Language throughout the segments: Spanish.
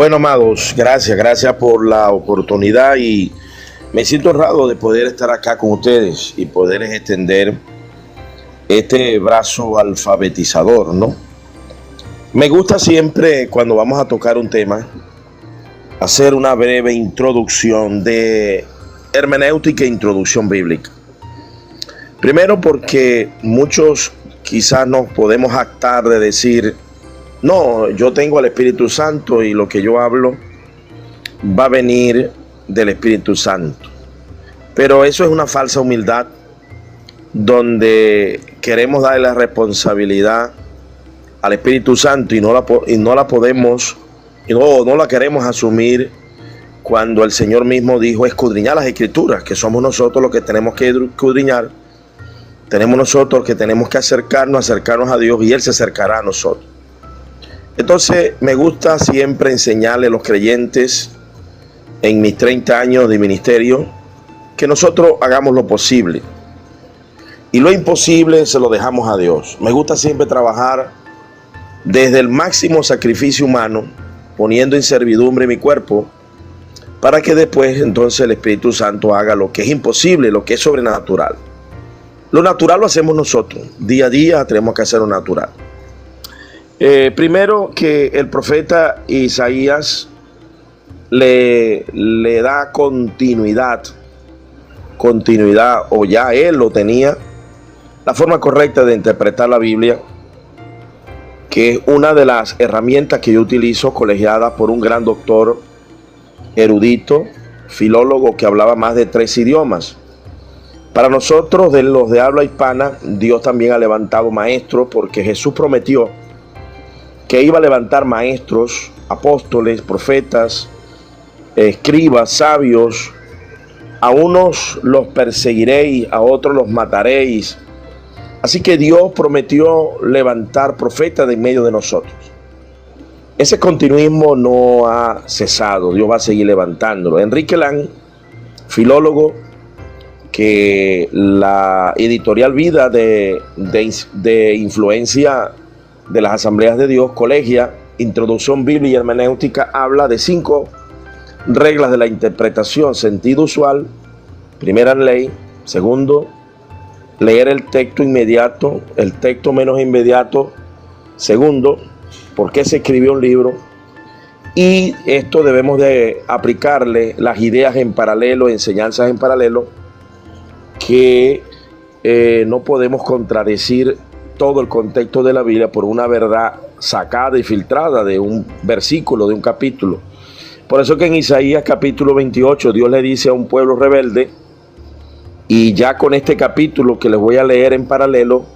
Bueno, amados, gracias por la oportunidad y me siento honrado de poder estar acá con ustedes y poderles extender este brazo alfabetizador, ¿no? Me gusta siempre cuando vamos a tocar un tema hacer una breve introducción de hermenéutica e introducción bíblica. Primero porque muchos quizás nos podemos jactar de decir: no, yo tengo al Espíritu Santo y lo que yo hablo va a venir del Espíritu Santo. Pero eso es una falsa humildad donde queremos darle la responsabilidad al Espíritu Santo y no la podemos, no la queremos asumir cuando el Señor mismo dijo escudriñar las Escrituras, que somos nosotros los que tenemos que escudriñar, tenemos nosotros que tenemos que acercarnos a Dios y Él se acercará a nosotros. Entonces me gusta siempre enseñarle a los creyentes en mis 30 años de ministerio que nosotros hagamos lo posible y lo imposible se lo dejamos a Dios. Me gusta siempre trabajar desde el máximo sacrificio humano, poniendo en servidumbre mi cuerpo, para que después entonces el Espíritu Santo haga lo que es imposible, lo que es sobrenatural. Lo natural lo hacemos nosotros, día a día tenemos que hacer lo natural. Primero que el profeta Isaías le da continuidad, o ya él lo tenía, la forma correcta de interpretar la Biblia, que es una de las herramientas que yo utilizo, colegiada por un gran doctor, erudito, filólogo, que hablaba más de 3 idiomas. Para nosotros, de los de habla hispana, Dios también ha levantado maestros, porque Jesús prometió que iba a levantar maestros, apóstoles, profetas, escribas, sabios. A unos los perseguiréis, a otros los mataréis. Así que Dios prometió levantar profetas de en medio de nosotros. Ese continuismo no ha cesado, Dios va a seguir levantándolo. Enrique Lang, filólogo, que la editorial Vida de influencia de las Asambleas de Dios, colegia, Introducción Bíblica y Hermenéutica, habla de 5 reglas de la interpretación: sentido usual, primera ley; segundo, leer el texto inmediato, el texto menos inmediato; segundo, por qué se escribió un libro; y esto debemos de aplicarle las ideas en paralelo, enseñanzas en paralelo, que no podemos contradecir todo el contexto de la Biblia por una verdad sacada y filtrada de un versículo, de un capítulo. Por eso que en Isaías capítulo 28 Dios le dice a un pueblo rebelde, y ya con este capítulo que les voy a leer en paralelo,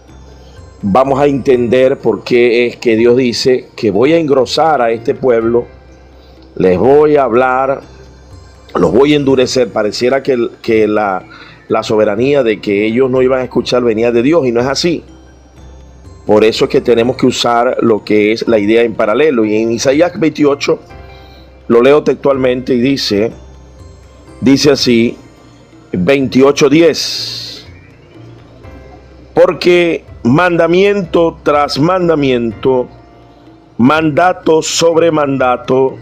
vamos a entender por qué es que Dios dice que voy a engrosar a este pueblo, les voy a hablar, los voy a endurecer. Pareciera que la soberanía de que ellos no iban a escuchar venía de Dios, y no es así. Por eso es que tenemos que usar lo que es la idea en paralelo. Y en Isaías 28, lo leo textualmente y dice así, 28:10: porque mandamiento tras mandamiento, mandato sobre mandato,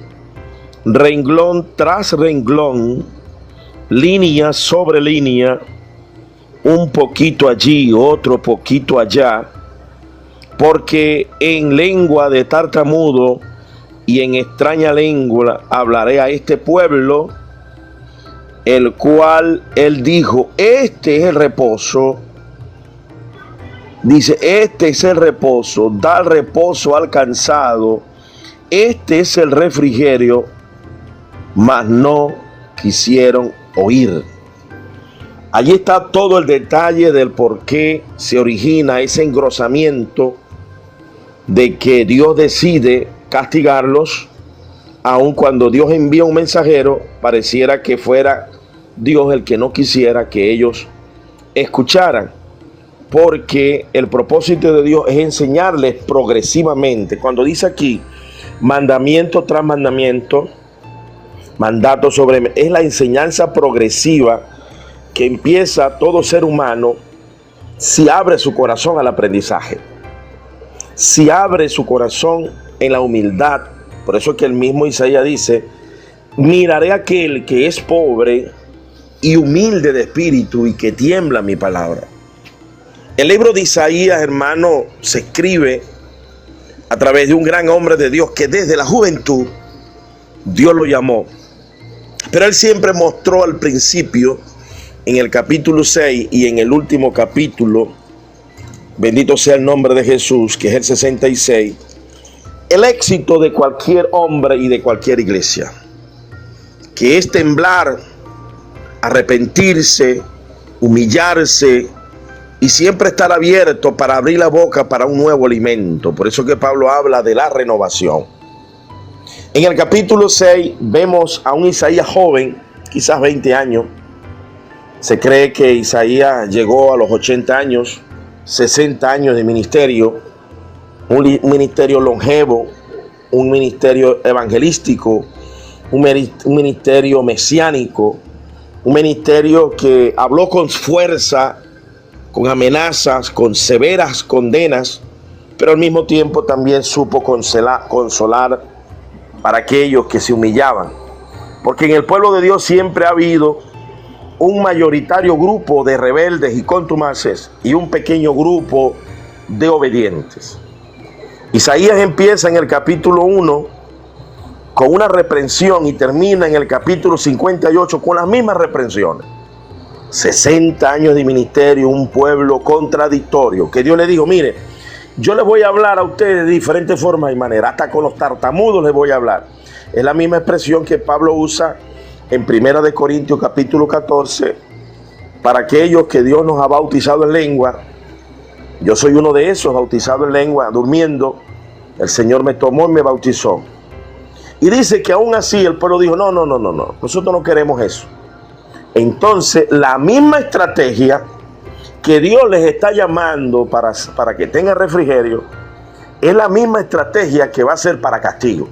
renglón tras renglón, línea sobre línea, un poquito allí, otro poquito allá, porque en lengua de tartamudo y en extraña lengua hablaré a este pueblo, el cual él dijo, este es el reposo. Dice, este es el reposo, da reposo al cansado, este es el refrigerio, mas no quisieron oír. Allí está todo el detalle del por qué se origina ese engrosamiento, de que Dios decide castigarlos, aun cuando Dios envía un mensajero. Pareciera que fuera Dios el que no quisiera que ellos escucharan, porque el propósito de Dios es enseñarles progresivamente. Cuando dice aquí mandamiento tras mandamiento, mandato sobre, es la enseñanza progresiva que empieza todo ser humano si abre su corazón al aprendizaje, si abre su corazón en la humildad Por eso es que el mismo Isaías dice: miraré a aquel que es pobre y humilde de espíritu y que tiembla mi palabra. El libro de Isaías, hermano, se escribe a través de un gran hombre de Dios que desde la juventud Dios lo llamó. Pero él siempre mostró al principio, en el capítulo 6 y en el último capítulo, bendito sea el nombre de Jesús, que es el 66, el éxito de cualquier hombre y de cualquier iglesia, que es temblar, arrepentirse, humillarse y siempre estar abierto para abrir la boca para un nuevo alimento. Por eso que Pablo habla de la renovación. En el capítulo 6 vemos a un Isaías joven, quizás 20 años. Se cree que Isaías llegó a los 80 años, 60 años de ministerio, un ministerio longevo, un ministerio evangelístico, un ministerio mesiánico, un ministerio que habló con fuerza, con amenazas, con severas condenas, pero al mismo tiempo también supo consolar para aquellos que se humillaban. Porque en el pueblo de Dios siempre ha habido un mayoritario grupo de rebeldes y contumaces y un pequeño grupo de obedientes. Isaías empieza en el capítulo 1 con una reprensión y termina en el capítulo 58 con las mismas reprensiones. 60 años de ministerio, un pueblo contradictorio, que Dios le dijo: mire, yo les voy a hablar a ustedes de diferentes formas y maneras, hasta con los tartamudos les voy a hablar. Es la misma expresión que Pablo usa en 1 Corintios capítulo 14, para aquellos que Dios nos ha bautizado en lengua. Yo soy uno de esos, bautizado en lengua, durmiendo, el Señor me tomó y me bautizó. Y dice que aún así el pueblo dijo: no, nosotros no queremos eso. Entonces, la misma estrategia que Dios les está llamando para que tengan refrigerio, es la misma estrategia que va a ser para castigo.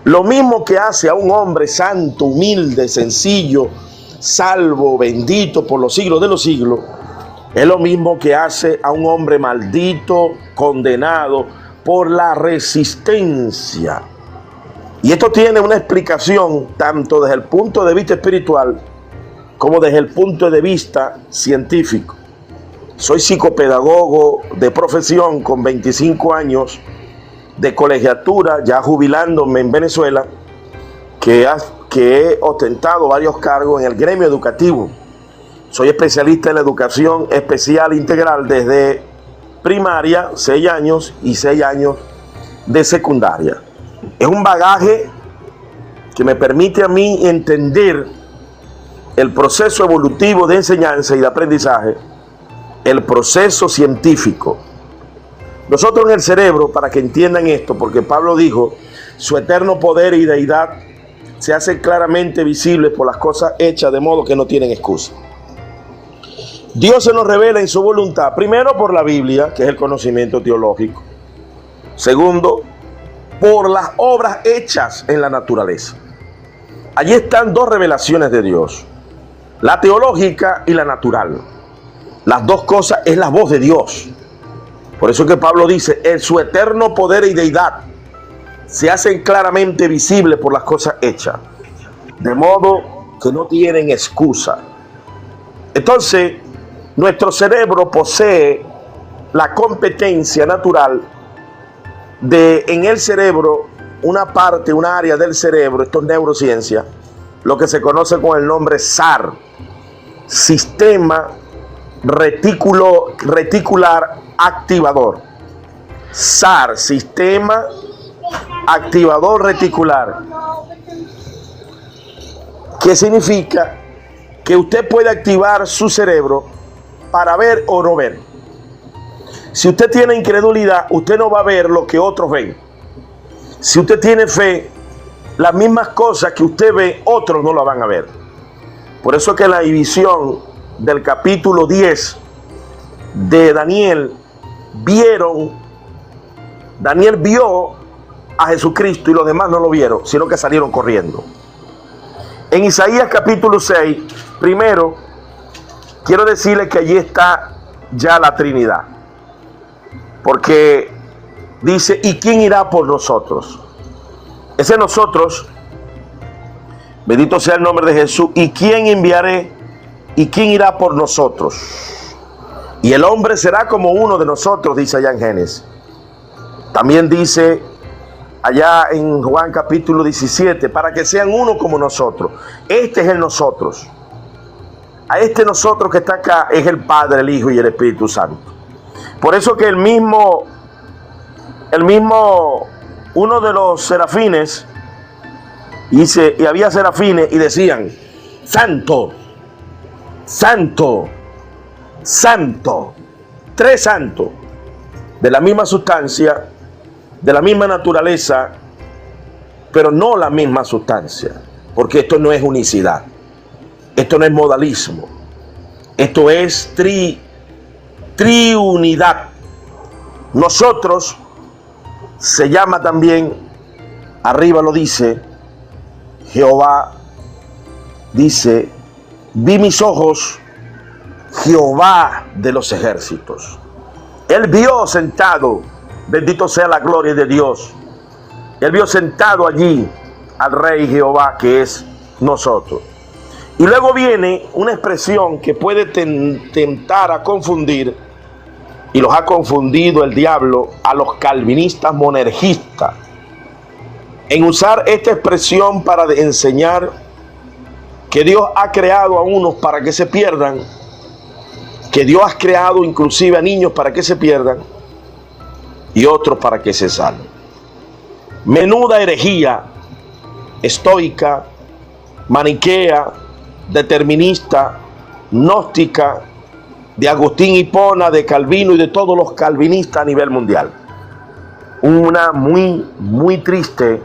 Lo mismo que hace a un hombre santo, humilde, sencillo, salvo, bendito por los siglos de los siglos, es lo mismo que hace a un hombre maldito, condenado por la resistencia. Y esto tiene una explicación tanto desde el punto de vista espiritual como desde el punto de vista científico. Soy psicopedagogo de profesión con 25 años de colegiatura, ya jubilándome en Venezuela, que he ostentado varios cargos en el gremio educativo. Soy especialista en la educación especial integral desde primaria, 6 años, y 6 años de secundaria. Es un bagaje que me permite a mí entender el proceso evolutivo de enseñanza y de aprendizaje, el proceso científico. Nosotros en el cerebro, para que entiendan esto, porque Pablo dijo: su eterno poder y deidad se hacen claramente visibles por las cosas hechas, de modo que no tienen excusa. Dios se nos revela en su voluntad, primero por la Biblia, que es el conocimiento teológico. Segundo, por las obras hechas en la naturaleza. Allí están dos revelaciones de Dios: la teológica y la natural. Las dos cosas es la voz de Dios. Por eso que Pablo dice: en su eterno poder y deidad se hacen claramente visibles por las cosas hechas, de modo que no tienen excusa. Entonces, nuestro cerebro posee la competencia natural de, en el cerebro, una parte, una área del cerebro, esto es neurociencia, lo que se conoce con el nombre SAR, Sistema Reticular Activador. SAR, Sistema Activador Reticular. ¿Qué significa? Que usted puede activar su cerebro para ver o no ver. Si usted tiene incredulidad, usted no va a ver lo que otros ven. Si usted tiene fe, las mismas cosas que usted ve, otros no la van a ver. Por eso que la visión del capítulo 10 de Daniel, Daniel vio a Jesucristo y los demás no lo vieron, sino que salieron corriendo. En Isaías capítulo 6, primero, quiero decirles que allí está ya la Trinidad. Porque dice: ¿y quién irá por nosotros? Ese nosotros, bendito sea el nombre de Jesús. ¿Y quién enviaré? ¿Y quién irá por nosotros? Y el hombre será como uno de nosotros, dice allá en Génesis. También dice allá en Juan capítulo 17, para que sean uno como nosotros. Este es el nosotros. A este nosotros que está acá es el Padre, el Hijo y el Espíritu Santo. Por eso que el mismo, uno de los serafines, dice, y había serafines y decían, santo, santo, santo, tres santos, de la misma sustancia, de la misma naturaleza, pero no la misma sustancia, porque esto no es unicidad, esto no es modalismo, esto es triunidad. Nosotros se llama también, arriba lo dice, Jehová dice, vi mis ojos Jehová de los ejércitos. Él vio sentado, bendito sea la gloria de Dios. Él vio sentado allí al Rey Jehová, que es nosotros. Y luego viene una expresión que puede tentar a confundir, y los ha confundido el diablo a los calvinistas monergistas, en usar esta expresión para enseñar que Dios ha creado a unos para que se pierdan, que Dios ha creado inclusive a niños para que se pierdan y otros para que se salven. Menuda herejía estoica, maniquea, determinista, gnóstica, de Agustín Hipona, de Calvino y de todos los calvinistas a nivel mundial. Una muy triste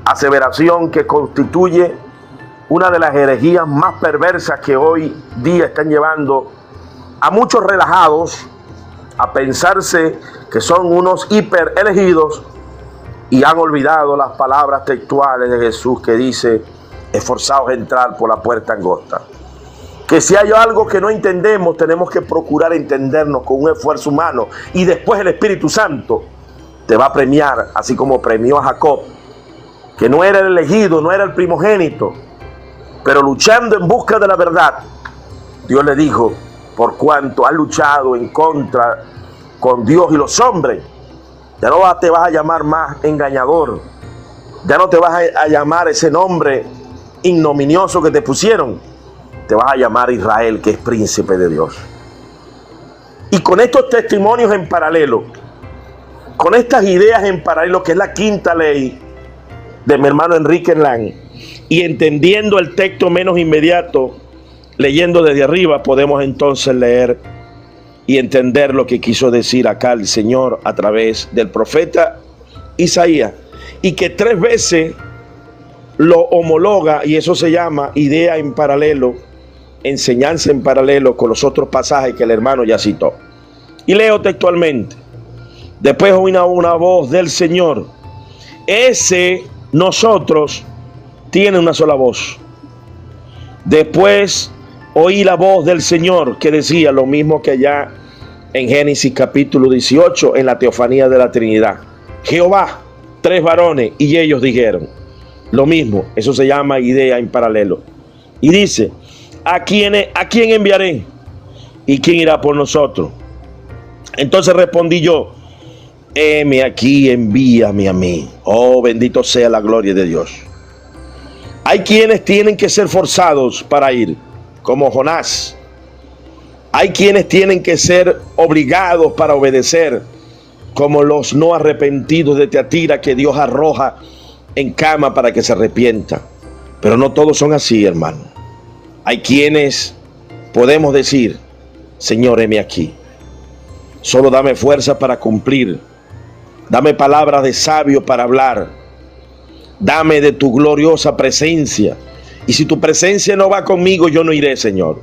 aseveración que constituye una de las herejías más perversas que hoy día están llevando a muchos relajados a pensarse que son unos hiper elegidos y han olvidado las palabras textuales de Jesús que dice, esforzaos a entrar por la puerta angosta. Que si hay algo que no entendemos, tenemos que procurar entendernos con un esfuerzo humano, y después el Espíritu Santo te va a premiar, así como premió a Jacob, que no era el elegido, no era el primogénito, pero luchando en busca de la verdad, Dios le dijo, por cuanto has luchado en contra con Dios y los hombres, ya no te vas a llamar más engañador, ya no te vas a llamar ese nombre ignominioso que te pusieron, te vas a llamar Israel, que es príncipe de Dios. Y con estos testimonios en paralelo, con estas ideas en paralelo, que es la quinta ley de mi hermano Enrique Lang, y entendiendo el texto menos inmediato, leyendo desde arriba, podemos entonces leer y entender lo que quiso decir acá el Señor a través del profeta Isaías, y que 3 veces lo homologa, y eso se llama idea en paralelo, enseñanza en paralelo con los otros pasajes que el hermano ya citó. Y leo textualmente: después oí una voz del Señor. Ese nosotros tiene una sola voz. Después oí la voz del Señor que decía lo mismo que allá en Génesis capítulo 18, en la teofanía de la Trinidad. Jehová, 3 varones, y ellos dijeron lo mismo. Eso se llama idea en paralelo. Y dice: ¿a quién enviaré? ¿Y quién irá por nosotros? Entonces respondí yo: heme aquí, envíame a mí. Oh, bendito sea la gloria de Dios. Hay quienes tienen que ser forzados para ir, como Jonás. Hay quienes tienen que ser obligados para obedecer, como los no arrepentidos de Teatira, que Dios arroja en cama para que se arrepienta. Pero no todos son así, hermano. Hay quienes podemos decir: Señor, heme aquí. Solo dame fuerza para cumplir. Dame palabras de sabio para hablar. Dame de tu gloriosa presencia. Y si tu presencia no va conmigo, yo no iré, Señor.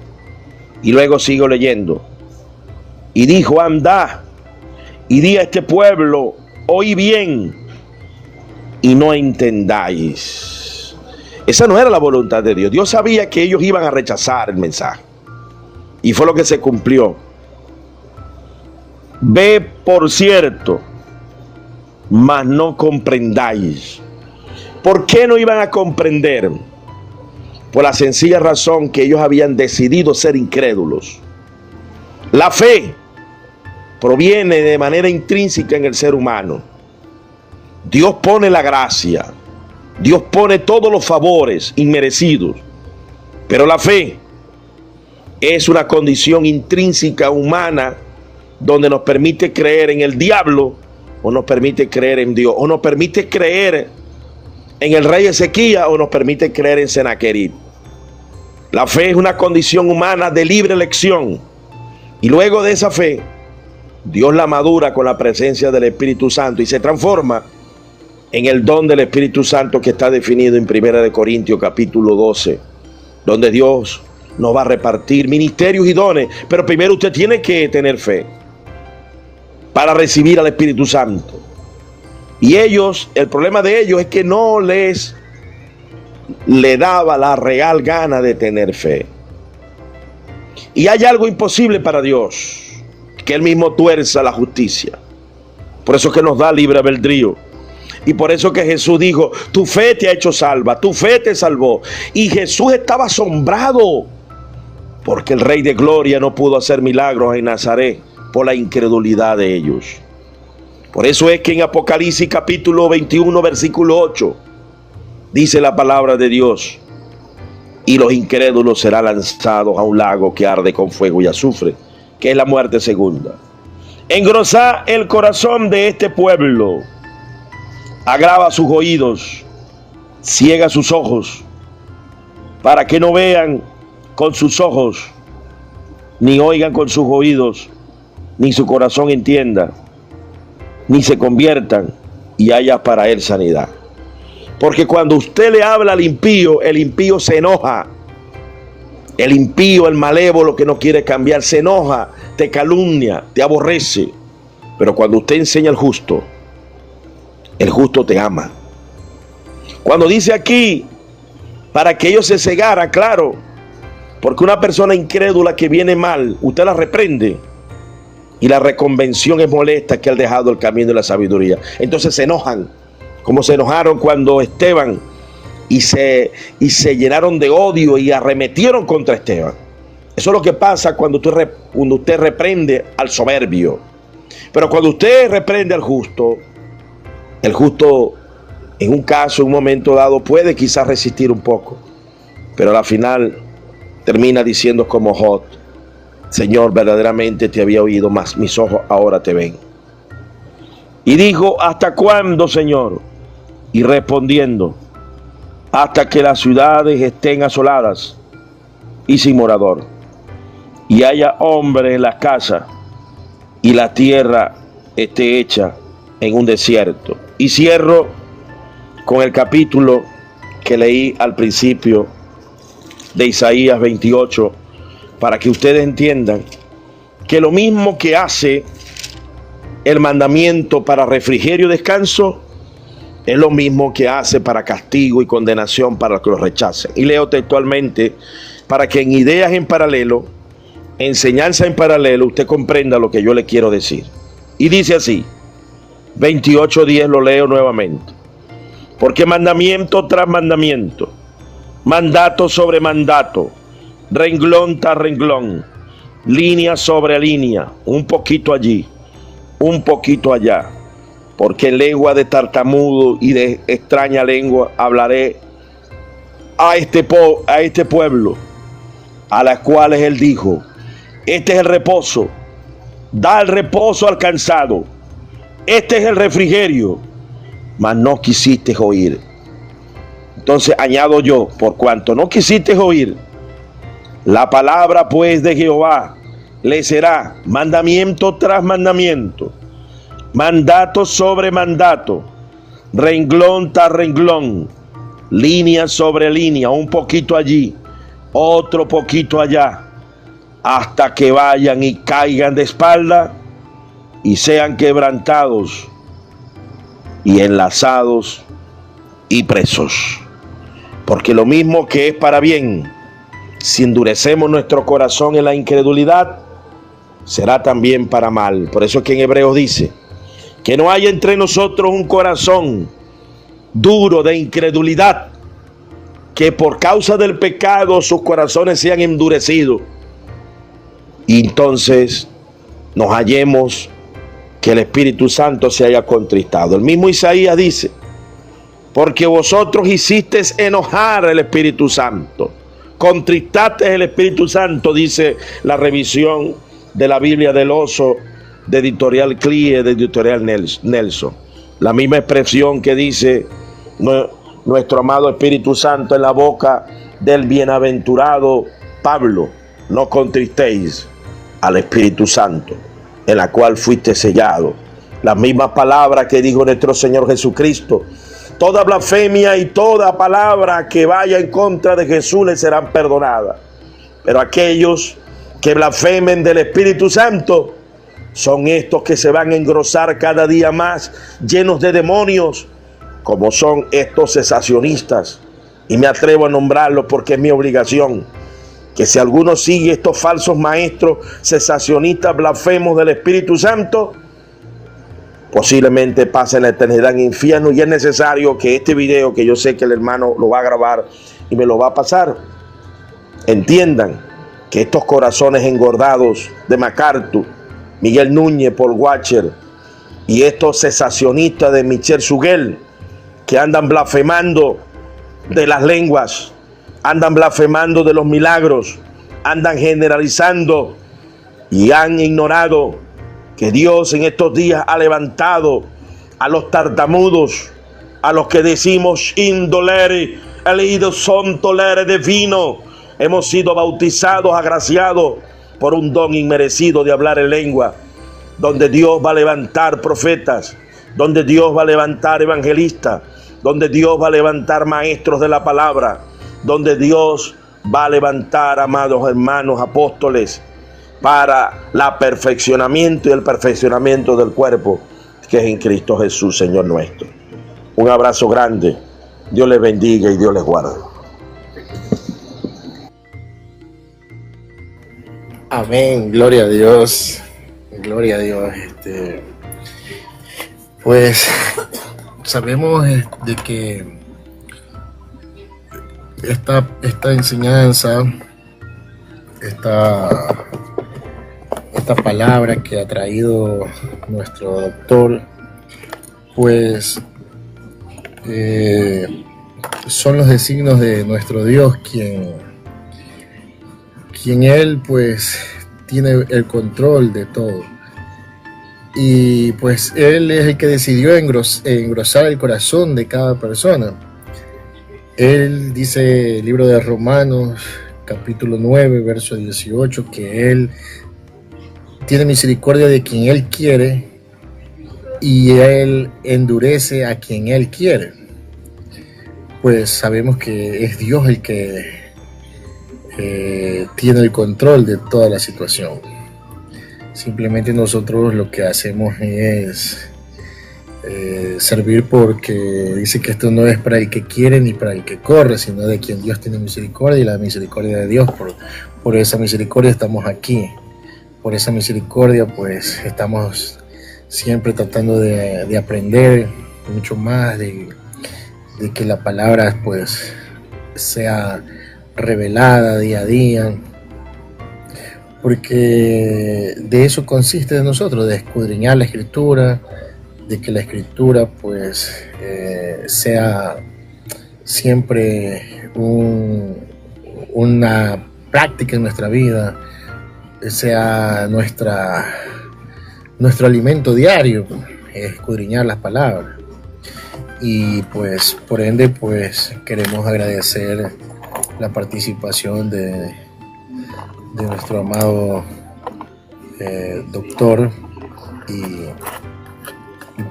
Y luego sigo leyendo. Y dijo: anda y di a este pueblo, oí bien y no entendáis. Esa no era la voluntad de Dios. Dios sabía que ellos iban a rechazar el mensaje, y fue lo que se cumplió. Ve, por cierto, mas no comprendáis. ¿Por qué no iban a comprender? Por la sencilla razón que ellos habían decidido ser incrédulos. La fe proviene de manera intrínseca en el ser humano. Dios pone la gracia, Dios pone todos los favores inmerecidos, pero la fe es una condición intrínseca humana donde nos permite creer en el diablo o nos permite creer en Dios, o nos permite creer en el rey Ezequías o nos permite creer en Senaquerib. La fe es una condición humana de libre elección, y luego de esa fe Dios la madura con la presencia del Espíritu Santo y se transforma en el don del Espíritu Santo que está definido en 1 Corintios capítulo 12, donde Dios nos va a repartir ministerios y dones, pero primero usted tiene que tener fe para recibir al Espíritu Santo. Y ellos, el problema de ellos es que no le daba la real gana de tener fe. Y hay algo imposible para Dios, que Él mismo tuerza la justicia. Por eso es que nos da libre albedrío. Y por eso que Jesús dijo, tu fe te ha hecho salva, tu fe te salvó. Y Jesús estaba asombrado porque el Rey de Gloria no pudo hacer milagros en Nazaret por la incredulidad de ellos. Por eso es que en Apocalipsis capítulo 21 versículo 8 dice la palabra de Dios: y los incrédulos serán lanzados a un lago que arde con fuego y azufre, que es la muerte segunda. Engrosá el corazón de este pueblo, agrava sus oídos, ciega sus ojos, para que no vean con sus ojos, ni oigan con sus oídos, ni su corazón entienda, ni se conviertan y haya para él sanidad. Porque cuando usted le habla al impío, el impío se enoja. El impío, el malévolo que no quiere cambiar, se enoja, te calumnia, te aborrece. Pero cuando usted enseña al justo, el justo te ama. Cuando dice aquí, para que ellos se cegaran, claro, porque una persona incrédula que viene mal, usted la reprende. Y la reconvención es molesta, que ha dejado el camino de la sabiduría. Entonces se enojan, como se enojaron cuando Esteban, y se llenaron de odio y arremetieron contra Esteban. Eso es lo que pasa cuando usted reprende al soberbio. Pero cuando usted reprende al justo, el justo en un caso, en un momento dado, puede quizás resistir un poco, pero al final termina diciendo como Job: Señor, verdaderamente te había oído, mas mis ojos ahora te ven. Y dijo: ¿hasta cuándo, Señor? Y respondiendo: hasta que las ciudades estén asoladas y sin morador, y haya hombre en las casas, y la tierra esté hecha en un desierto. Y cierro con el capítulo que leí al principio de Isaías 28, para que ustedes entiendan que lo mismo que hace el mandamiento para refrigerio y descanso, es lo mismo que hace para castigo y condenación para los que lo rechacen. Y leo textualmente para que en ideas en paralelo, enseñanza en paralelo, usted comprenda lo que yo le quiero decir. Y dice así, 28:10, lo leo nuevamente. Porque mandamiento tras mandamiento, mandato sobre mandato, renglón tras renglón, línea sobre línea, un poquito allí, un poquito allá, porque lengua de tartamudo y de extraña lengua hablaré a este pueblo, a las cuales él dijo: este es el reposo, da el reposo al cansado, este es el refrigerio, mas no quisiste oír. Entonces añado yo: por cuanto no quisiste oír, la palabra pues de Jehová le será mandamiento tras mandamiento, mandato sobre mandato, renglón tras renglón, línea sobre línea, un poquito allí, otro poquito allá, hasta que vayan y caigan de espalda y sean quebrantados y enlazados y presos. Porque lo mismo que es para bien, si endurecemos nuestro corazón en la incredulidad, será también para mal. Por eso es que en Hebreos dice: que no haya entre nosotros un corazón duro de incredulidad, que por causa del pecado sus corazones se han endurecido. Y entonces nos hallemos que el Espíritu Santo se haya contristado. El mismo Isaías dice: porque vosotros hicisteis enojar al Espíritu Santo, contristaste el Espíritu Santo, dice la revisión de la Biblia del Oso, de Editorial Clie, de Editorial Nelson. La misma expresión que dice nuestro amado Espíritu Santo en la boca del bienaventurado Pablo: no contristéis al Espíritu Santo, en la cual fuiste sellado. Las mismas palabras que dijo nuestro Señor Jesucristo: toda blasfemia y toda palabra que vaya en contra de Jesús le serán perdonadas, pero aquellos que blasfemen del Espíritu Santo son estos que se van a engrosar cada día más, llenos de demonios, como son estos cesacionistas. Y me atrevo a nombrarlos porque es mi obligación, que si alguno sigue estos falsos maestros cesacionistas, blasfemos del Espíritu Santo, posiblemente pase la eternidad en infierno. Y es necesario que este video, que yo sé que el hermano lo va a grabar y me lo va a pasar, entiendan que estos corazones engordados de MacArthur, Miguel Núñez, Paul Washer y estos cesacionistas de Michel Suguel, que andan blasfemando de las lenguas, andan blasfemando de los milagros, andan generalizando y han ignorado que Dios en estos días ha levantado a los tartamudos, a los que decimos indolere, elegidos son tolere de vino. Hemos sido bautizados, agraciados por un don inmerecido de hablar en lengua, donde Dios va a levantar profetas, donde Dios va a levantar evangelistas, donde Dios va a levantar maestros de la palabra, donde Dios va a levantar, amados hermanos, apóstoles, para el perfeccionamiento y el perfeccionamiento del cuerpo que es en Cristo Jesús, Señor nuestro. Un abrazo grande. Dios les bendiga y Dios les guarde. Amén, gloria a Dios, gloria a Dios. Pues sabemos de que esta enseñanza, esta palabra que ha traído nuestro doctor, pues son los designios de nuestro Dios, quien Él pues tiene el control de todo. Y pues Él es el que decidió engrosar el corazón de cada persona. Él dice, el libro de Romanos, capítulo 9, verso 18, que Él tiene misericordia de quien Él quiere y Él endurece a quien Él quiere. Pues sabemos que es Dios el que tiene el control de toda la situación. Simplemente nosotros lo que hacemos es servir, porque dice que esto no es para el que quiere ni para el que corre, sino de quien Dios tiene misericordia, y la misericordia de Dios, por esa misericordia estamos aquí. Por esa misericordia pues estamos siempre tratando de aprender mucho más, de que la palabra pues sea revelada día a día, porque de eso consiste de nosotros, de escudriñar la Escritura, de que la Escritura pues sea siempre una práctica en nuestra vida, sea nuestro alimento diario, escudriñar las palabras. Y pues por ende pues queremos agradecer la participación de nuestro amado doctor, y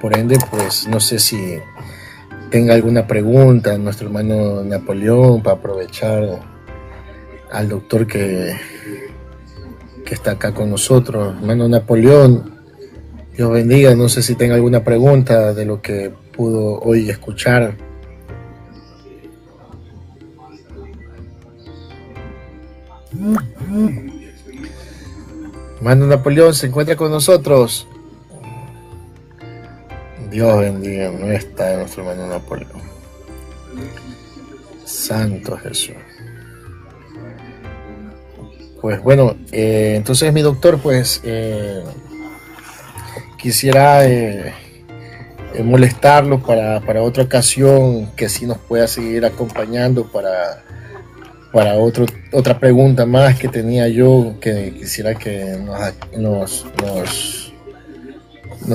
por ende pues no sé si tenga alguna pregunta nuestro hermano Napoleón, para aprovechar al doctor que está acá con nosotros. Hermano Napoleón, Dios bendiga. No sé si tenga alguna pregunta de lo que pudo hoy escuchar. Hermano Napoleón, ¿se encuentra con nosotros? Dios bendiga. No está nuestro hermano Napoleón. Santo Jesús. Pues bueno, entonces mi doctor, pues quisiera molestarlo para otra ocasión, que sí nos pueda seguir acompañando para otra pregunta más que tenía yo, que quisiera que nos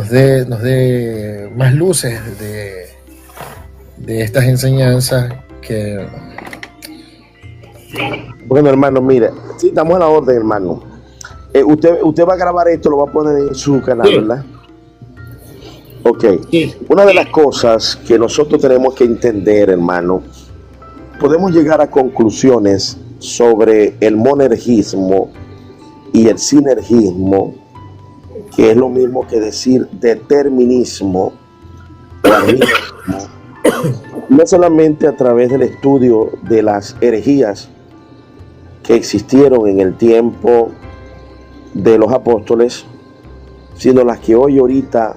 dé más luces de estas enseñanzas que... Bueno, hermano, mire, sí, estamos a la orden, hermano. Usted va a grabar esto, lo va a poner en su canal, sí, ¿verdad? Ok. Sí. Una de las cosas que nosotros tenemos que entender, hermano, podemos llegar a conclusiones sobre el monergismo y el sinergismo, que es lo mismo que decir determinismo o animismo, no solamente a través del estudio de las herejías que existieron en el tiempo de los apóstoles, sino las que hoy ahorita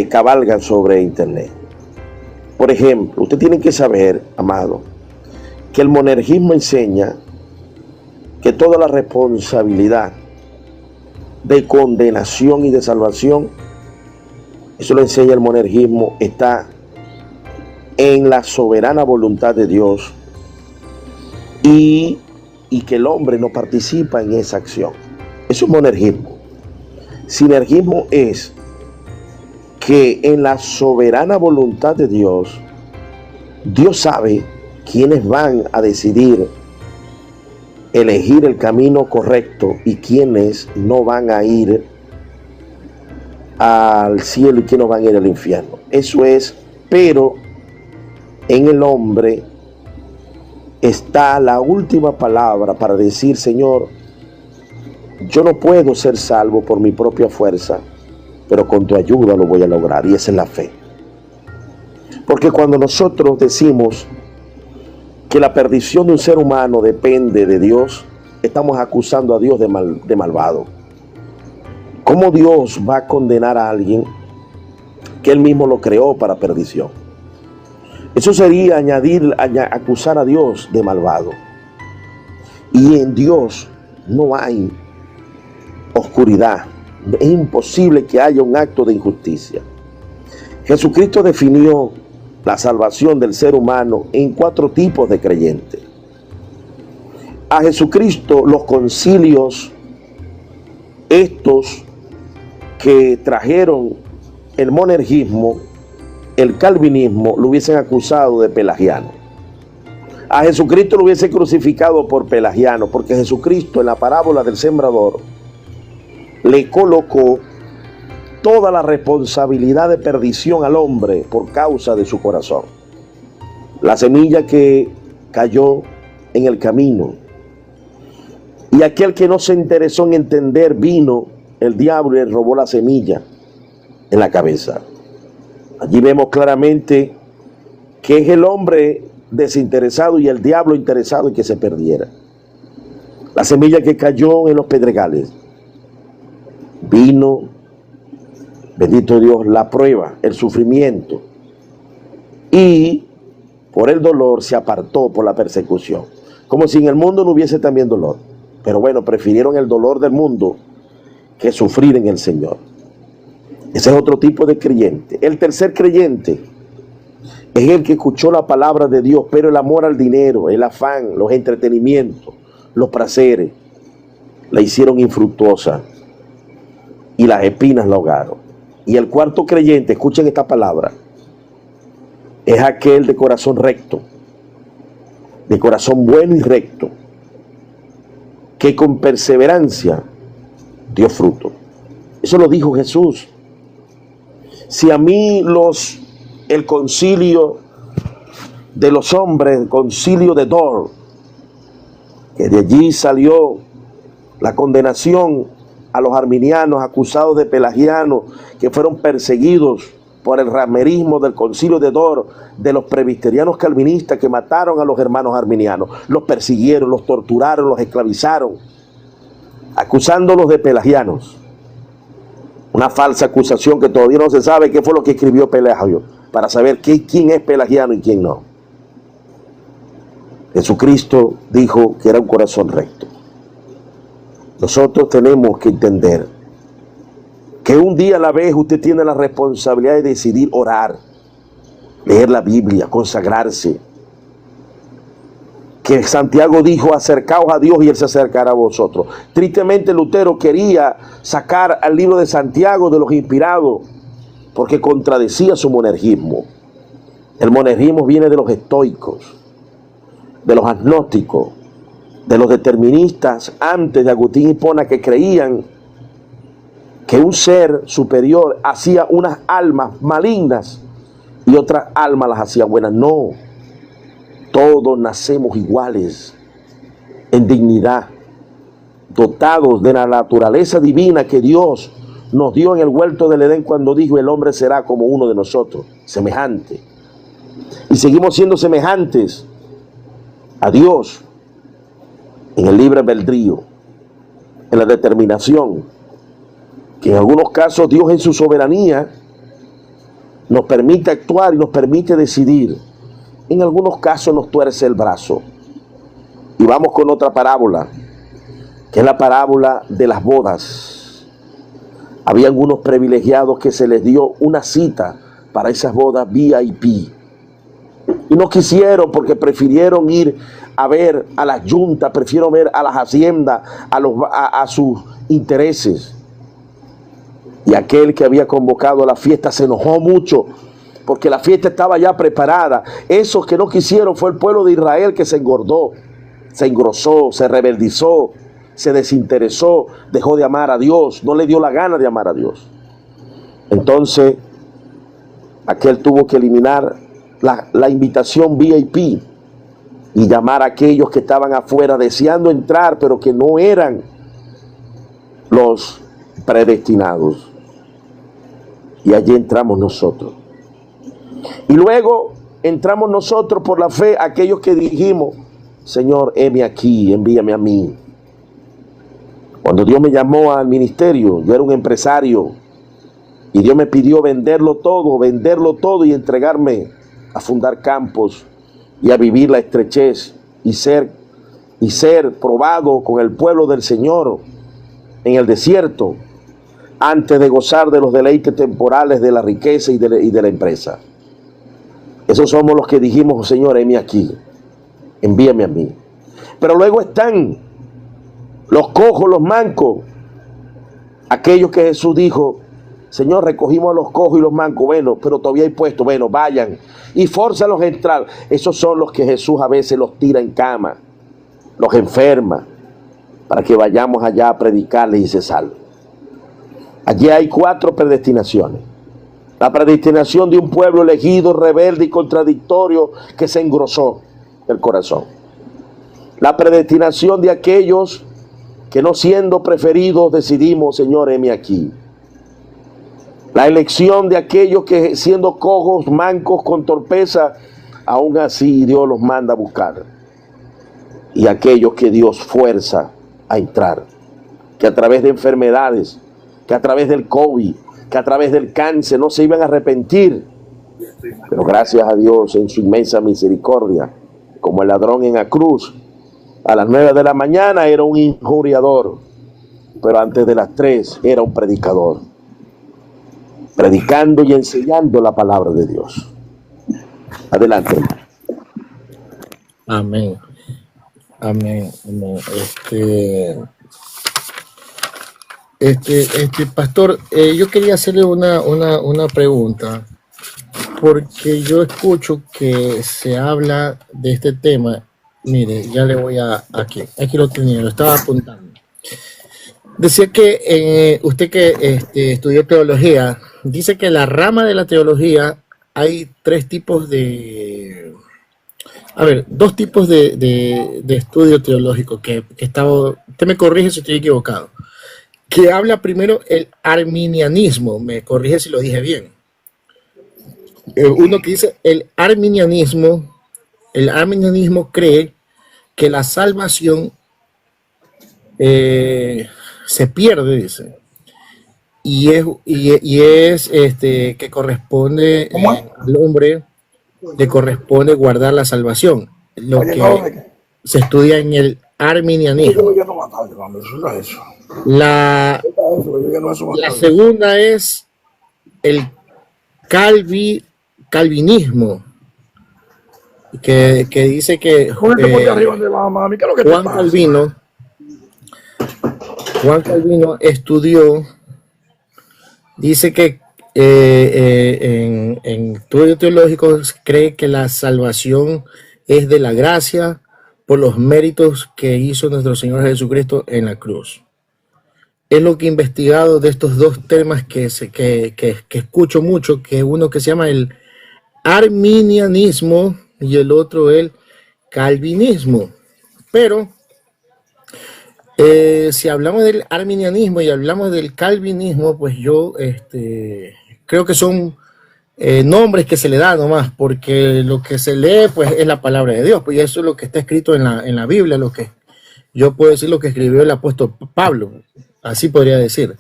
cabalgan sobre internet. Por ejemplo, usted tiene que saber, amado, que el monergismo enseña que toda la responsabilidad de condenación y de salvación, eso lo enseña el monergismo, está en la soberana voluntad de Dios, y que el hombre no participa en esa acción. Eso es monergismo. Sinergismo es que en la soberana voluntad de Dios, Dios sabe quiénes van a decidir elegir el camino correcto y quiénes no van a ir al cielo y quiénes van a ir al infierno. Eso es, pero en el hombre está la última palabra para decir: Señor, yo no puedo ser salvo por mi propia fuerza, pero con tu ayuda lo voy a lograr. Y esa es la fe. Porque cuando nosotros decimos que la perdición de un ser humano depende de Dios, estamos acusando a Dios de malvado. ¿Cómo Dios va a condenar a alguien que Él mismo lo creó para perdición? Eso sería acusar a Dios de malvado. Y en Dios no hay oscuridad. Es imposible que haya un acto de injusticia. Jesucristo definió la salvación del ser humano en 4 tipos de creyentes. A Jesucristo los concilios, estos que trajeron el monergismo, el calvinismo, lo hubiesen acusado de pelagiano. A Jesucristo lo hubiese crucificado por pelagiano, porque Jesucristo en la parábola del sembrador le colocó toda la responsabilidad de perdición al hombre por causa de su corazón. La semilla que cayó en el camino, y aquel que no se interesó en entender, vino el diablo y le robó la semilla en la cabeza. Allí vemos claramente que es el hombre desinteresado y el diablo interesado en que se perdiera. La semilla que cayó en los pedregales, vino, bendito Dios, la prueba, el sufrimiento, y por el dolor se apartó por la persecución. Como si en el mundo no hubiese también dolor. Pero bueno, prefirieron el dolor del mundo que sufrir en el Señor. Ese es otro tipo de creyente. El tercer creyente es el que escuchó la palabra de Dios, pero el amor al dinero, el afán, los entretenimientos, los placeres, la hicieron infructuosa y las espinas la ahogaron. Y el cuarto creyente, escuchen esta palabra, es aquel de corazón recto, de corazón bueno y recto, que con perseverancia dio fruto. Eso lo dijo Jesús. Si a mí el concilio de los hombres, el concilio de Dort, que de allí salió la condenación a los arminianos acusados de pelagianos, que fueron perseguidos por el ramerismo del concilio de Dort, de los presbiterianos calvinistas que mataron a los hermanos arminianos, los persiguieron, los torturaron, los esclavizaron, acusándolos de pelagianos. Una falsa acusación que todavía no se sabe qué fue lo que escribió Pelagio, para saber quién es pelagiano y quién no. Jesucristo dijo que era un corazón recto. Nosotros tenemos que entender que un día a la vez usted tiene la responsabilidad de decidir orar, leer la Biblia, consagrarse. Que Santiago dijo: acercaos a Dios y Él se acercará a vosotros. Tristemente Lutero quería sacar al libro de Santiago de los inspirados porque contradecía su monergismo. El monergismo viene de los estoicos, de los agnósticos, de los deterministas antes de Agustín Hipona, que creían que un ser superior hacía unas almas malignas y otras almas las hacía buenas. No, todos nacemos iguales en dignidad, dotados de la naturaleza divina que Dios nos dio en el huerto del Edén cuando dijo: el hombre será como uno de nosotros, semejante. Y seguimos siendo semejantes a Dios en el libre albedrío, en la determinación, que en algunos casos Dios en su soberanía nos permite actuar y nos permite decidir. En algunos casos nos tuerce el brazo. Y vamos con otra parábola, que es la parábola de las bodas. Había algunos privilegiados que se les dio una cita para esas bodas VIP. Y no quisieron, porque prefirieron ir a ver a las yuntas, prefirieron ver a las haciendas, a sus intereses. Y aquel que había convocado a la fiesta se enojó mucho, porque la fiesta estaba ya preparada. Esos que no quisieron fue el pueblo de Israel, que se engordó, se engrosó, se rebeldizó, se desinteresó, dejó de amar a Dios, no le dio la gana de amar a Dios. Entonces, aquel tuvo que eliminar la invitación VIP y llamar a aquellos que estaban afuera deseando entrar, pero que no eran los predestinados. Y allí entramos nosotros. Y luego entramos nosotros por la fe, aquellos que dijimos: Señor, heme aquí, envíame a mí. Cuando Dios me llamó al ministerio, yo era un empresario y Dios me pidió venderlo todo y entregarme a fundar campos y a vivir la estrechez y ser probado con el pueblo del Señor en el desierto, antes de gozar de los deleites temporales de la riqueza y de la empresa. Esos somos los que dijimos: Señor, heme aquí, envíame a mí. Pero luego están los cojos, los mancos, aquellos que Jesús dijo: Señor, recogimos a los cojos y los mancos, bueno, pero todavía hay puesto, bueno, vayan y fórzalos a entrar. Esos son los que Jesús a veces los tira en cama, los enferma, para que vayamos allá a predicarles y se salven. Allí hay 4 predestinaciones. La predestinación de un pueblo elegido, rebelde y contradictorio, que se engrosó el corazón. La predestinación de aquellos que, no siendo preferidos, decidimos: Señor, heme aquí. La elección de aquellos que, siendo cojos, mancos, con torpeza, aún así Dios los manda a buscar. Y aquellos que Dios fuerza a entrar, que a través de enfermedades, que a través del COVID, que a través del cáncer no se iban a arrepentir, pero gracias a Dios en su inmensa misericordia, como el ladrón en la cruz, a las 9 de la mañana era un injuriador, pero antes de las 3 era un predicador, predicando y enseñando la palabra de Dios. Adelante. Amén. Amén. Amén. Pastor, yo quería hacerle una pregunta, porque yo escucho que se habla de este tema. Mire, ya le voy aquí lo tenía, lo estaba apuntando. Decía que usted que estudió teología, dice que la rama de la teología hay 3 tipos de... A ver, 2 tipos de estudio teológico que estaba... Usted me corrige si estoy equivocado. Que habla primero el arminianismo, me corrige si lo dije bien. Uno que dice el arminianismo cree que la salvación se pierde, dice, y es que corresponde al hombre, le corresponde guardar la salvación. lo que se estudia en el arminianismo. La segunda es el calvinismo, que dice que Juan Calvino estudió, dice que en estudios teológicos cree que la salvación es de la gracia por los méritos que hizo nuestro Señor Jesucristo en la cruz. Es lo que he investigado de estos dos temas que escucho mucho, que uno que se llama el arminianismo y el otro el calvinismo. Pero si hablamos del arminianismo y hablamos del calvinismo, pues yo creo que son nombres que se le dan nomás, porque lo que se lee pues es la palabra de Dios, pues, y eso es lo que está escrito en la Biblia, lo que yo puedo decir, lo que escribió el apóstol Pablo, así podría decir.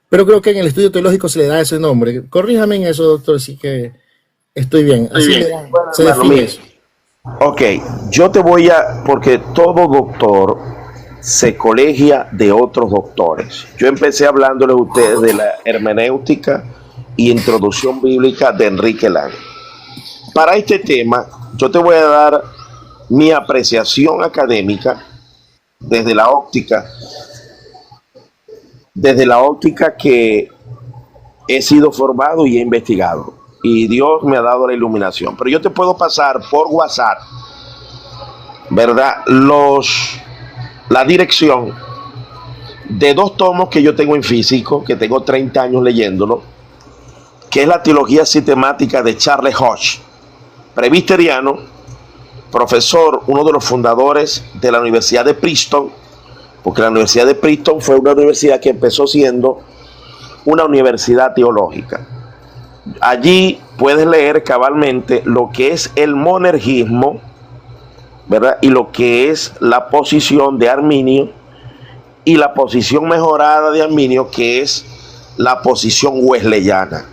Pero creo que en el estudio teológico se le da ese nombre. Corríjame en eso, doctor, así que estoy bien. Así se define eso. Ok, yo te voy a, porque todo doctor se colegia de otros doctores. Yo empecé hablándoles a ustedes de la hermenéutica y introducción bíblica de Enrique Lang. Para este tema, yo te voy a dar mi apreciación académica desde la óptica que he sido formado y he investigado. Y Dios me ha dado la iluminación. Pero yo te puedo pasar por WhatsApp, ¿verdad? La dirección de dos tomos que yo tengo en físico, que tengo 30 años leyéndolo, que es la teología sistemática de Charles Hodge, presbiteriano, profesor, uno de los fundadores de la Universidad de Princeton, porque la Universidad de Princeton fue una universidad que empezó siendo una universidad teológica. Allí puedes leer cabalmente lo que es el monergismo, ¿verdad? Y lo que es la posición de Arminio y la posición mejorada de Arminio, que es la posición wesleyana,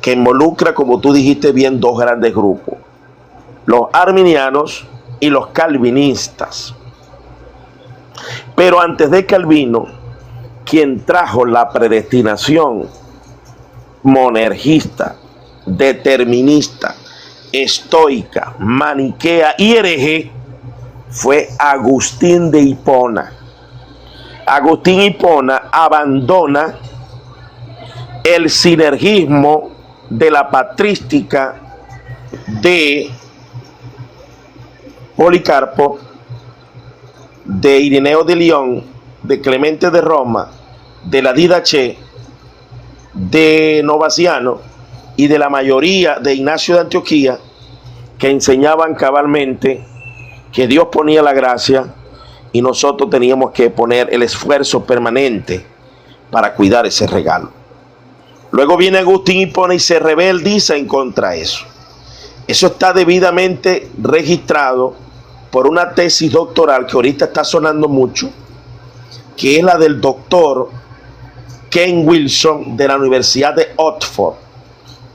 que involucra, como tú dijiste bien, dos grandes grupos: los arminianos y los calvinistas. Pero antes de Calvino, quien trajo la predestinación monergista, determinista, estoica, maniquea y hereje fue Agustín de Hipona. Agustín Hipona abandona el sinergismo de la patrística de Policarpo, de Ireneo de León, de Clemente de Roma, de la Didache, de Novaciano y de la mayoría de Ignacio de Antioquía, que enseñaban cabalmente que Dios ponía la gracia y nosotros teníamos que poner el esfuerzo permanente para cuidar ese regalo. Luego viene Agustín Hipona y se rebeldiza en contra de eso. Eso está debidamente registrado por una tesis doctoral que ahorita está sonando mucho, que es la del doctor Ken Wilson de la Universidad de Oxford.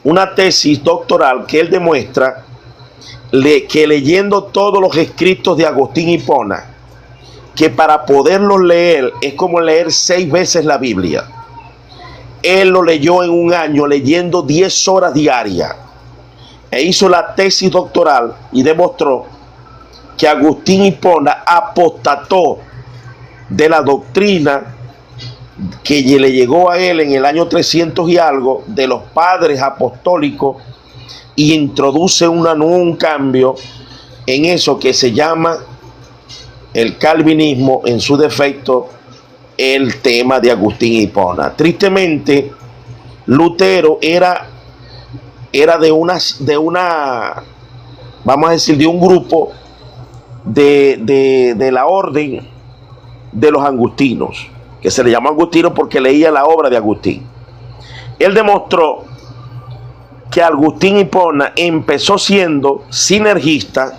Una tesis doctoral que él demuestra que leyendo todos los escritos de Agustín Hipona, que para poderlos leer es como leer 6 veces la Biblia. Él lo leyó en un año leyendo 10 horas diarias e hizo la tesis doctoral y demostró que Agustín Hipona apostató de la doctrina que le llegó a él en el año 300 y algo de los padres apostólicos y introduce un cambio en eso que se llama el calvinismo, en su defecto el tema de Agustín Hipona. Tristemente, Lutero era de una, vamos a decir, de un grupo de la orden de los agustinos, que se le llamó agustino porque leía la obra de Agustín. Él demostró que Agustín Hipona empezó siendo sinergista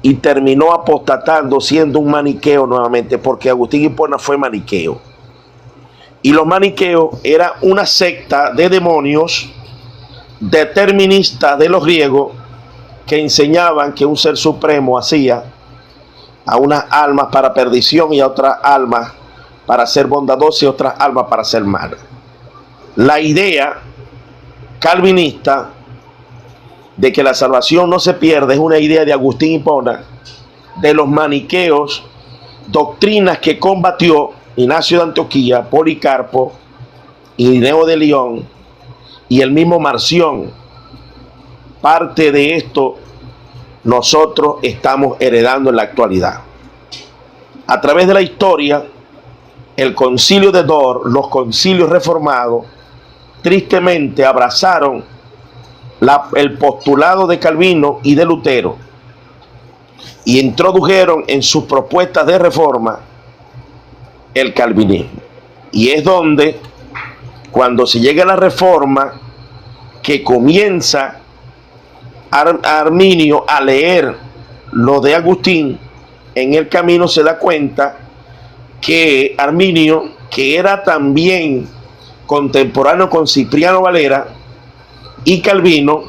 y terminó apostatando siendo un maniqueo nuevamente, porque Agustín Hipona fue maniqueo. Y los maniqueos eran una secta de demonios deterministas de los griegos que enseñaban que un ser supremo hacía a unas almas para perdición y a otras almas para ser bondadosas y otras almas para ser malas. La idea calvinista de que la salvación no se pierde es una idea de Agustín Hipona, de los maniqueos, doctrinas que combatió Ignacio de Antioquía, Policarpo, Irineo de León y el mismo Marción. Parte de esto nosotros estamos heredando en la actualidad. A través de la historia, el concilio de Dort, los concilios reformados, tristemente abrazaron el postulado de Calvino y de Lutero y introdujeron en sus propuestas de reforma el calvinismo. Y es donde, cuando se llega a la reforma, que comienza Arminio a leer lo de Agustín, en el camino se da cuenta que Arminio, que era también contemporáneo con Cipriano Valera y Calvino,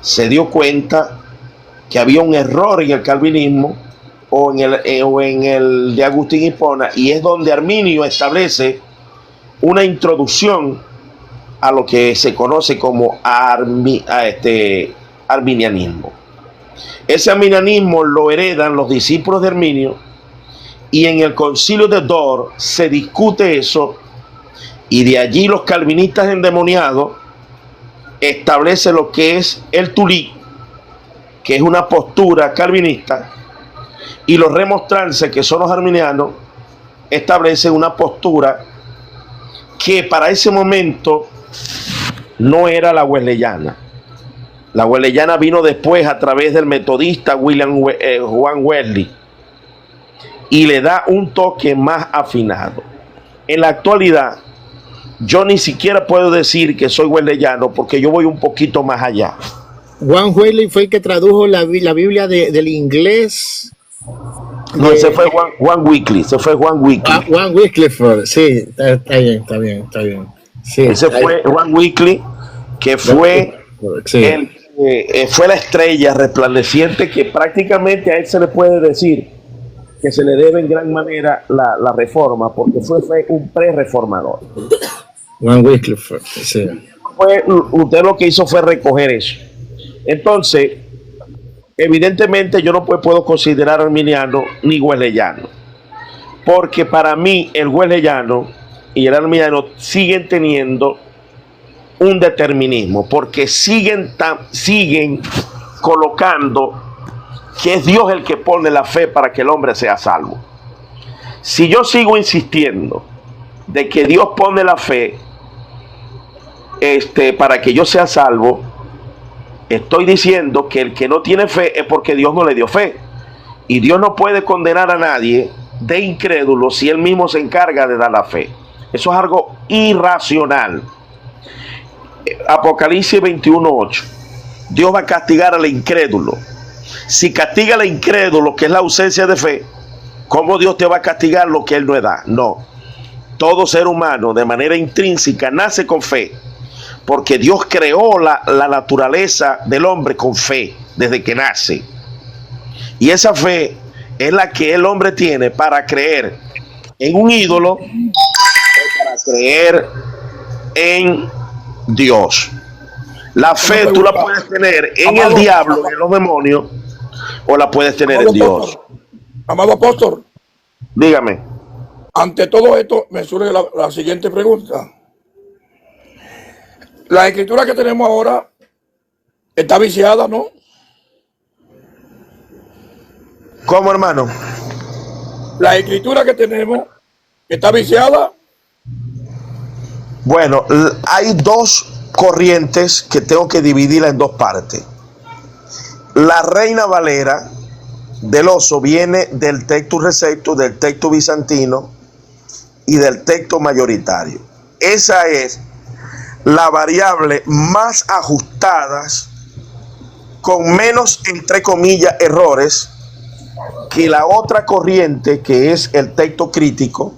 se dio cuenta que había un error en el calvinismo o en el de Agustín Hipona, y es donde Arminio establece una introducción a lo que se conoce como arminianismo. Ese arminianismo lo heredan los discípulos de Arminio, y en el concilio de Dort se discute eso, y de allí los calvinistas endemoniados establecen lo que es el tulí, que es una postura calvinista, y los remonstrantes, que son los arminianos, establecen una postura que para ese momento no era la wesleyana. La wesleyana vino después a través del metodista Juan Wesley, y le da un toque más afinado. En la actualidad, yo ni siquiera puedo decir que soy wesleyano, porque yo voy un poquito más allá. Juan Wesley fue el que tradujo la Biblia del inglés. No, ese fue Juan Wycliffe, Juan Wycliffe, sí, está bien. Sí, ese fue Juan Wycliffe, que fue sí, fue la estrella resplandeciente, que prácticamente a él se le puede decir que se le debe en gran manera la reforma, porque fue un pre-reformador. Juan Wycliffe, sí. Usted lo que hizo fue recoger eso. Entonces, evidentemente yo no puedo considerar arminiano ni wesleyano, porque para mí el wesleyano y el arminiano siguen teniendo un determinismo, porque siguen colocando que es Dios el que pone la fe para que el hombre sea salvo. Si yo sigo insistiendo de que Dios pone la fe para que yo sea salvo, estoy diciendo que el que no tiene fe es porque Dios no le dio fe, y Dios no puede condenar a nadie de incrédulo si él mismo se encarga de dar la fe. Eso es algo irracional. Apocalipsis 21:8. Dios va a castigar al incrédulo. Si castiga al incrédulo, que es la ausencia de fe, ¿cómo Dios te va a castigar lo que él no da? No. Todo ser humano de manera intrínseca nace con fe, porque Dios creó la naturaleza del hombre con fe desde que nace. Y esa fe es la que el hombre tiene para creer en un ídolo o para creer en Dios. La fe tú la puedes tener en el diablo, en los demonios, o la puedes tener en Dios. Amado apóstol, dígame. Ante todo esto me surge la siguiente pregunta. La escritura que tenemos ahora está viciada, ¿no? ¿Cómo, hermano? La escritura que tenemos está viciada. Bueno, hay dos corrientes que tengo que dividirla en dos partes. La Reina Valera del Oso viene del texto recepto, del texto bizantino y del texto mayoritario. Esa es la variable más ajustada, con menos, entre comillas, errores, que la otra corriente, que es el texto crítico,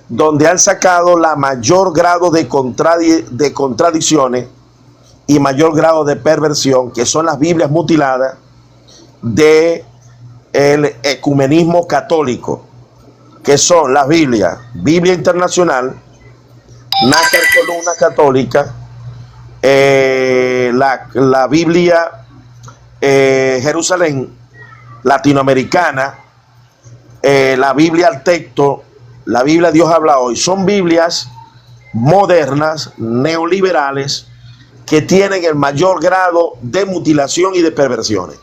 donde han sacado la mayor grado de contradicciones y mayor grado de perversión, que son las Biblias mutiladas de el ecumenismo católico, que son las Biblias, Biblia Internacional, Nácar Columna Católica, la Biblia Jerusalén Latinoamericana, la Biblia al Texto, la Biblia Dios habla hoy. Son Biblias modernas, neoliberales, que tienen el mayor grado de mutilación y de perversiones.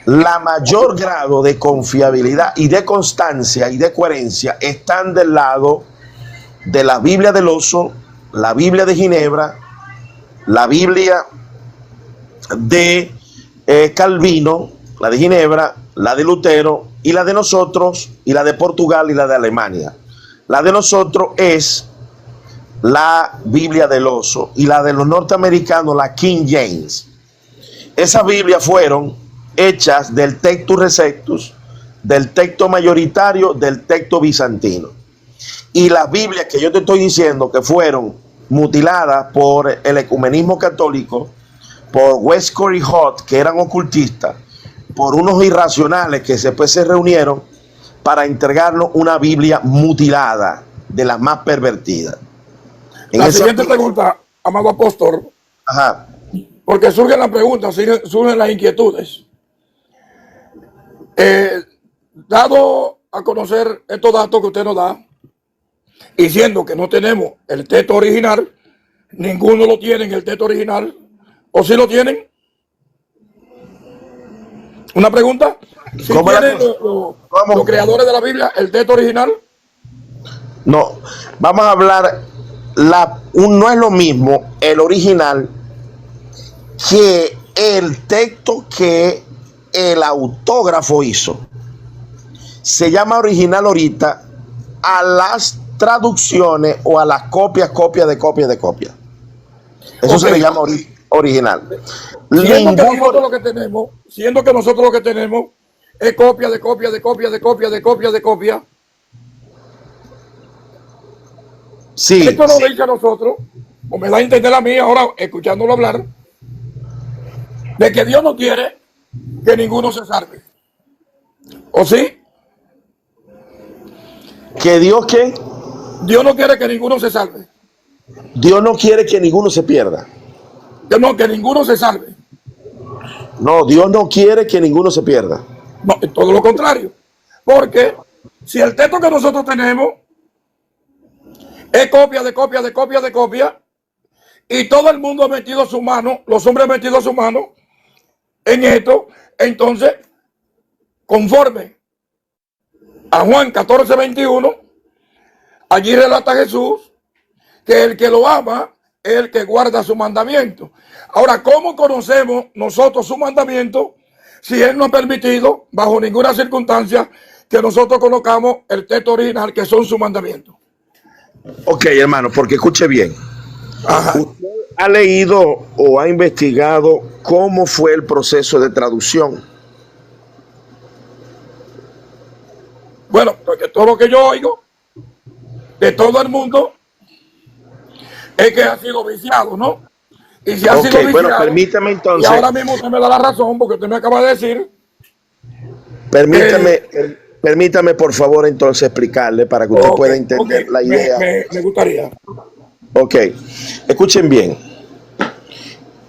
La mayor grado de confiabilidad y de constancia y de coherencia están del lado de la Biblia del Oso, la Biblia de Ginebra, la Biblia de Calvino, la de Ginebra, la de Lutero y la de nosotros, y la de Portugal y la de Alemania. La de nosotros es la Biblia del Oso, y la de los norteamericanos, la King James. Esas Biblias fueron hechas del Textus Receptus, del texto mayoritario, del texto bizantino. Y las Biblias que yo te estoy diciendo que fueron mutiladas por el ecumenismo católico, por Westcott y Hott, que eran ocultistas, por unos irracionales que después se reunieron para entregarnos una Biblia mutilada, de las más pervertidas. La siguiente pregunta, amado apóstol, porque surgen las preguntas, surgen las inquietudes. Dado a conocer estos datos que usted nos da, y siendo que no tenemos el texto original, ninguno lo tiene en el texto original, ¿o sí lo tienen? Una pregunta. ¿Sí tienen los creadores de la Biblia el texto original? No, vamos a hablar, no es lo mismo el original que el texto que el autógrafo hizo. Se llama original ahorita a las traducciones o a las copias de copia. Eso se le llama original. Siendo que nosotros lo que tenemos es copia de copia. Sí. Esto nos dice a nosotros, o me da a entender a mí ahora escuchándolo hablar, de que Dios no quiere que ninguno se salve. ¿O sí? ¿Que Dios qué? Dios no quiere que ninguno se salve. Dios no quiere que ninguno se pierda. No, que ninguno se salve. No, Dios no quiere que ninguno se pierda. No, todo lo contrario. Porque si el texto que nosotros tenemos es copia de copia, y todo el mundo ha metido su mano, los hombres han metido su mano en esto, entonces, conforme a Juan 14:21, allí relata Jesús que el que lo ama es el que guarda su mandamiento. Ahora, ¿cómo conocemos nosotros su mandamiento si Él no ha permitido, bajo ninguna circunstancia, que nosotros conozcamos el texto original, que son sus mandamientos? Ok, hermano, porque escuche bien. Ajá. ¿Usted ha leído o ha investigado cómo fue el proceso de traducción? Bueno, porque todo lo que yo oigo de todo el mundo es que ha sido viciado, ¿no? Y si ha sido viciado, bueno, permítame entonces. Y ahora mismo usted me da la razón, porque usted me acaba de decir. Permítame, por favor, entonces explicarle para que usted pueda entender la idea. Me gustaría. Ok, escuchen bien.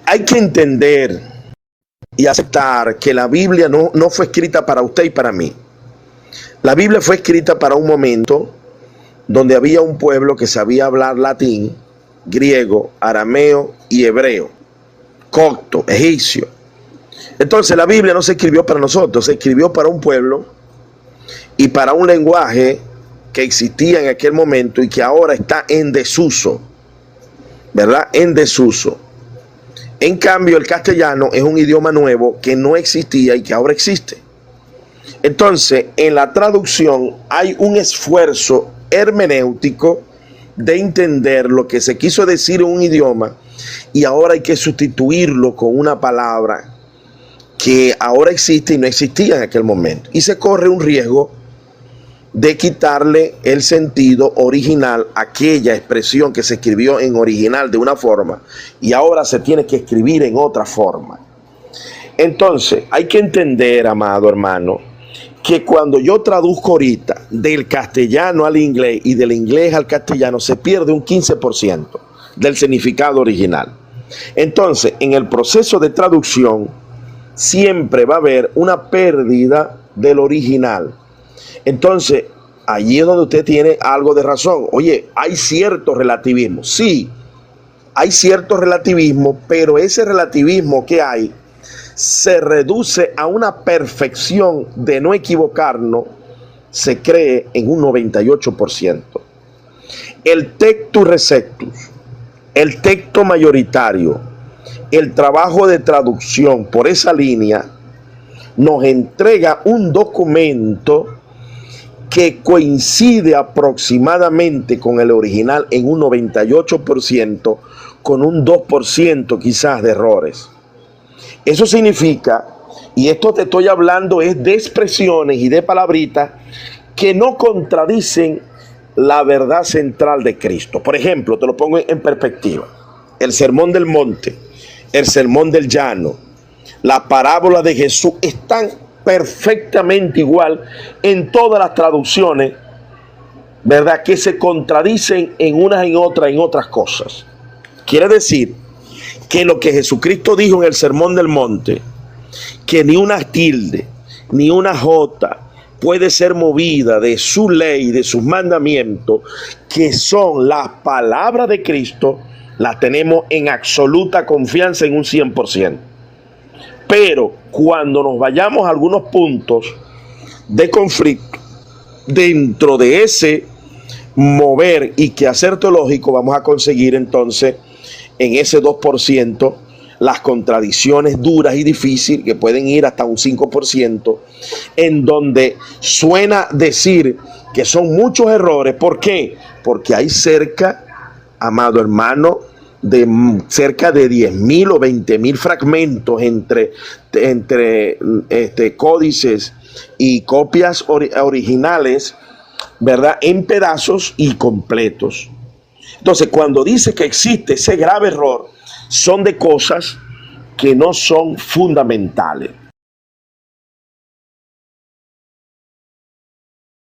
Hay que entender y aceptar que la Biblia no fue escrita para usted y para mí. La Biblia fue escrita para un momento donde había un pueblo que sabía hablar latín, griego, arameo y hebreo, copto, egipcio. Entonces la Biblia no se escribió para nosotros, se escribió para un pueblo y para un lenguaje que existía en aquel momento y que ahora está en desuso, ¿verdad? En desuso. En cambio, el castellano es un idioma nuevo que no existía y que ahora existe. Entonces, en la traducción hay un esfuerzo hermenéutico de entender lo que se quiso decir en un idioma y ahora hay que sustituirlo con una palabra que ahora existe y no existía en aquel momento. Y se corre un riesgo de quitarle el sentido original a aquella expresión que se escribió en original de una forma y ahora se tiene que escribir en otra forma. Entonces, hay que entender, amado hermano, que cuando yo traduzco ahorita del castellano al inglés y del inglés al castellano, se pierde un 15% del significado original. Entonces, en el proceso de traducción, siempre va a haber una pérdida del original. Entonces, allí es donde usted tiene algo de razón. Oye, hay cierto relativismo. Sí, hay cierto relativismo, pero ese relativismo que hay se reduce a una perfección de no equivocarnos, se cree en un 98%. El tectus receptus, el texto mayoritario, el trabajo de traducción por esa línea, nos entrega un documento que coincide aproximadamente con el original en un 98%, con un 2% quizás de errores. Eso significa, y esto te estoy hablando es de expresiones y de palabritas que no contradicen la verdad central de Cristo. Por ejemplo, te lo pongo en perspectiva. El sermón del monte, el sermón del llano, la parábola de Jesús están perfectamente igual en todas las traducciones, ¿verdad? Que se contradicen en unas y otras, en otras cosas. Quiere decir que lo que Jesucristo dijo en el sermón del monte, que ni una tilde, ni una jota puede ser movida de su ley, de sus mandamientos, que son las palabras de Cristo, las tenemos en absoluta confianza en un 100%. Pero cuando nos vayamos a algunos puntos de conflicto, dentro de ese mover y quehacer teológico, vamos a conseguir entonces en ese 2% las contradicciones duras y difíciles que pueden ir hasta un 5%, en donde suena decir que son muchos errores. ¿Por qué? Porque hay cerca, amado hermano, de cerca de 10.000 o 20.000 fragmentos entre códices y copias originales, ¿verdad? En pedazos y completos. Entonces, cuando dice que existe ese grave error, son de cosas que no son fundamentales.